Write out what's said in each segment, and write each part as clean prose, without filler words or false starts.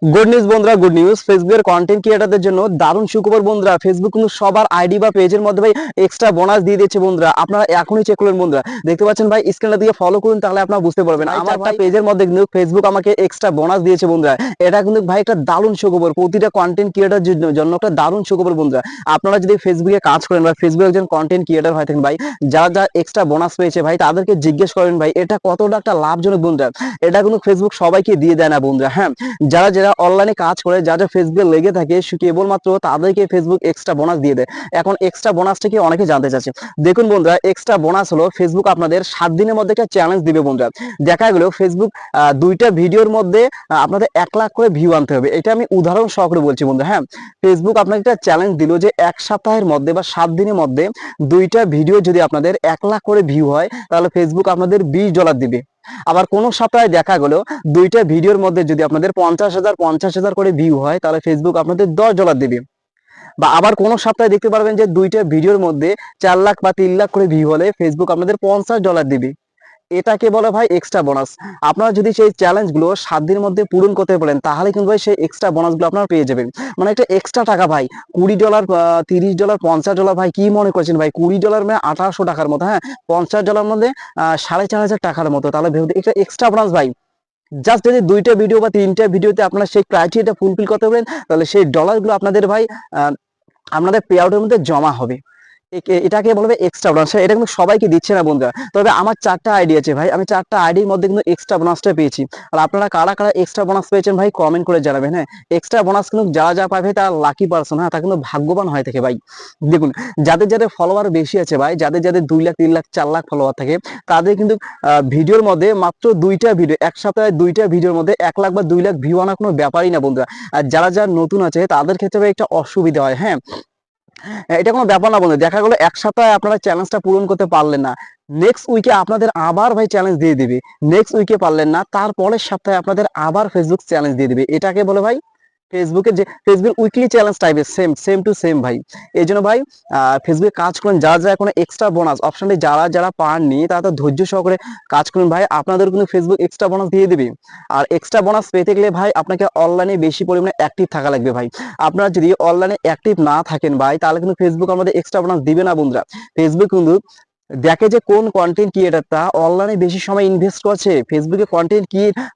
Good news বন্ধুরা, good news. ফেসবুকের content ক্রিয়েটরদের জন্য দারুণ সুখবর বন্ধুরা। ফেসবুক কিন্তু সবার আইডি বা পেজের মধ্যে ভাই এক্সট্রা বোনাস দিয়ে দিচ্ছে বন্ধুরা। আপনারা এখনই চেক করুন বন্ধুরা, দেখতে পাচ্ছেন ভাই স্ক্রিনটা দিয়ে ফলো করুন, তাহলে আপনারা বুঝতে পারবেন। আমার একটা পেজের মধ্যে কিন্তু ফেসবুক আমাকে এক্সট্রা বোনাস দিয়েছে বন্ধুরা। এটা কিন্তু ভাই একটা দারুণ সুখবর, প্রতিটা কন্টেন্ট ক্রিয়েটর জন্য একটা দারুণ সুখবর বন্ধুরা। আপনারা যদি ফেসবুকে কাজ করেন বা ফেসবুকে একজন কন্টেন্ট ক্রিয়েটর হয়ে থাকেন ভাই, যারা যারা এক্সট্রা বোনাস পেয়েছে ভাই তাদেরকে জিজ্ঞেস করেন ভাই এটা কতটা একটা লাভজনক বন্ধুরা। এটা কিন্তু ফেসবুক সবাইকে দিয়ে দেয় না বন্ধুরা। হ্যাঁ, যারা যারা অনলাইনে কাজ করে, যারা ফেসবুকে লেগে থাকে, কেবলমাত্র তাদেরকে ফেসবুক এক্সট্রা বোনাস দিয়ে দেয়। এখন এক্সট্রা বোনাসটা কি অনেকে জানতে চাচ্ছে। দেখুন বন্ধুরা, এক্সট্রা বোনাস হলো ফেসবুক আপনাদের 7 দিনের মধ্যে একটা চ্যালেঞ্জ দিবে বন্ধুরা। দেখা গেল ফেসবুক দুইটা ভিডিওর মধ্যে আপনাদের 1 লাখ করে ভিউ আনতে হবে। এটা আমি উদাহরণ সহকারে বলছি বন্ধুরা। হ্যাঁ, ফেসবুক আপনাকে একটা চ্যালেঞ্জ দিল যে 1 সপ্তাহের মধ্যে বা 7 দিনের মধ্যে দুইটা ভিডিও যদি আপনাদের 1 লাখ করে ভিউ হয়, তাহলে ফেসবুক আপনাদের $20 দিবে। আবার কোন সপ্তাহে দেখা গেল দুইটা ভিডিওর মধ্যে যদি আপনাদের 50,000 করে ভিউ হয়, তাহলে ফেসবুক আপনাদের $10 দিবে। বা আবার কোন সপ্তাহে দেখতে পারবেন যে দুইটা ভিডিওর মধ্যে 4 লাখ বা 3 লাখ করে ভিউ হলে ফেসবুক আপনাদের $50 দিবে। এটাকে বলে ভাই এক্সট্রা বোনাস। আপনারা যদি সেই চ্যালেঞ্জ গুলো 7 দিনের মধ্যে পূরণ করতে পারেন, তাহলে কিন্তু ভাই সেই এক্সট্রা বোনাস গুলো আপনারা পেয়ে যাবেন। মানে একটা এক্সট্রা টাকা ভাই, $20, $30, $50 ভাই কি মনে করছেন ভাই? $20 মানে 1800 টাকার মতো। হ্যাঁ, $50 মধ্যে 4500 টাকার মতো। তাহলে ভেবে এটা এক্সট্রা বোনাস ভাই। জাস্ট যদি দুইটা ভিডিও বা তিনটা ভিডিওতে আপনারা সেই ক্রাইটেরিয়াটা ফুলফিল করতে পারেন, তাহলে সেই ডলার গুলো আপনাদের ভাই আপনাদের পে আউটের মধ্যে জমা হবে। এটাকে বলবে এক্সট্রা বোনাস। এটা কিন্তু সবাইকে দিচ্ছে না বন্ধুরা। তবে আমার 4টা আইডি আছে ভাই, আমি 4টা আইডির মধ্যে কিন্তু এক্সট্রা বোনাসটা পেয়েছি। আর আপনারা কারা কারা এক্সট্রা বোনাস পেয়েছেন ভাই কমেন্ট করে জানাবেন। হ্যাঁ, এক্সট্রা বোনাস কিন্তু যারা যা পাবে তারা লাকি পারসন। হ্যাঁ, তা কিন্তু ভাগ্যবান হয়ে থাকে ভাই। দেখুন, যাদের যাদের ফলোয়ার বেশি আছে ভাই, যাদের যাদের 2 লাখ 3 লাখ 4 লাখ ফলোয়ার থাকে, তাদের কিন্তু ভিডিওর মধ্যে মাত্র দুইটা ভিডিও, এক সপ্তাহে দুইটা ভিডিওর মধ্যে 1 লাখ বা 2 লাখ ভিউ আনা কোনো ব্যাপারই না বন্ধুরা। আর যারা যারা নতুন আছে তাদের ক্ষেত্রে ভাই একটা অসুবিধা হয়। হ্যাঁ, এটা কোনো ব্যাপার না বন্ধু। দেখা গেলো 1 সপ্তাহে আপনারা চ্যালেঞ্জটা পূরণ করতে পারলেন না, নেক্সট উইকে আপনাদের আবার ভাই চ্যালেঞ্জ দিয়ে দিবে। নেক্সট উইকে পারলেন না, তারপরের সপ্তাহে আপনাদের আবার ফেসবুক চ্যালেঞ্জ দিয়ে দিবে। এটাকে বলে ভাই ফেসবুকের যে ফেসবুক উইকলি চ্যালেঞ্জ টাইপের, সেম সেম টু সেম ভাই। এই জন্য ভাই ফেসবুকে কাজ করেন, যারা যারা কোনো এক্সট্রা বোনাস অপশনটি যারা যারা পাননি, তারা তো ধৈর্য সহকারে কাজ করুন ভাই, আপনাদের কিন্তু ফেসবুক এক্সট্রা বোনাস দিয়ে দিবে। আর এক্সট্রা বোনাস পেতে গেলে ভাই আপনাকে অনলাইনে বেশি পরিমাণে অ্যাক্টিভ থাকা লাগবে ভাই। আপনারা যদি অনলাইনে অ্যাক্টিভ না থাকেন ভাই, তাহলে কিন্তু ফেসবুক আমাদের এক্সট্রা বোনাস দিবে না বন্ধুরা। ফেসবুক কিন্তু দেখে যে কোন কন্টেন্ট ক্রিয়েটরটা অনলাইনে বেশি সময় ইনভেস্ট করছে, ফেসবুকে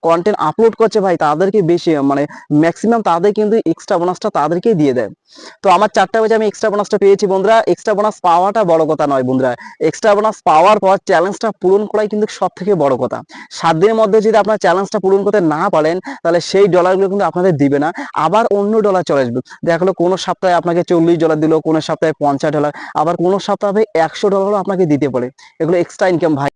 কন্টেন্ট আপলোড করছে ভাই, তাদেরকে বেশি মানে ম্যাক্সিমাম তাদের কিন্তু এক্সট্রা বোনাসটা তাদেরকেই দিয়ে দেয়। তো আমার 4টা বাজে আমি এক্সট্রা বোনাসটা পেয়েছি বন্ধুরা। এক্সট্রা বোনাস পাওয়াটা বড় কথা নয় বন্ধুরা, এক্সট্রা বোনাস পাওয়ার পর চ্যালেঞ্জটা পূরণ করাই কিন্তু সব থেকে বড় কথা। 7 দিনের মধ্যে যদি আপনার চ্যালেঞ্জটা পূরণ করতে না পারেন, তাহলে সেই ডলারগুলো কিন্তু আপনাদের দিবে না, আবার অন্য ডলার চলে আসবে। দেখা গেলো কোনো সপ্তাহে আপনাকে $40 দিল, কোনো সপ্তাহে $50, আবার কোনো সপ্তাহে $100 আপনাকে দিতে পারে। এগুলো এক্সট্রা ইনকাম ভাই।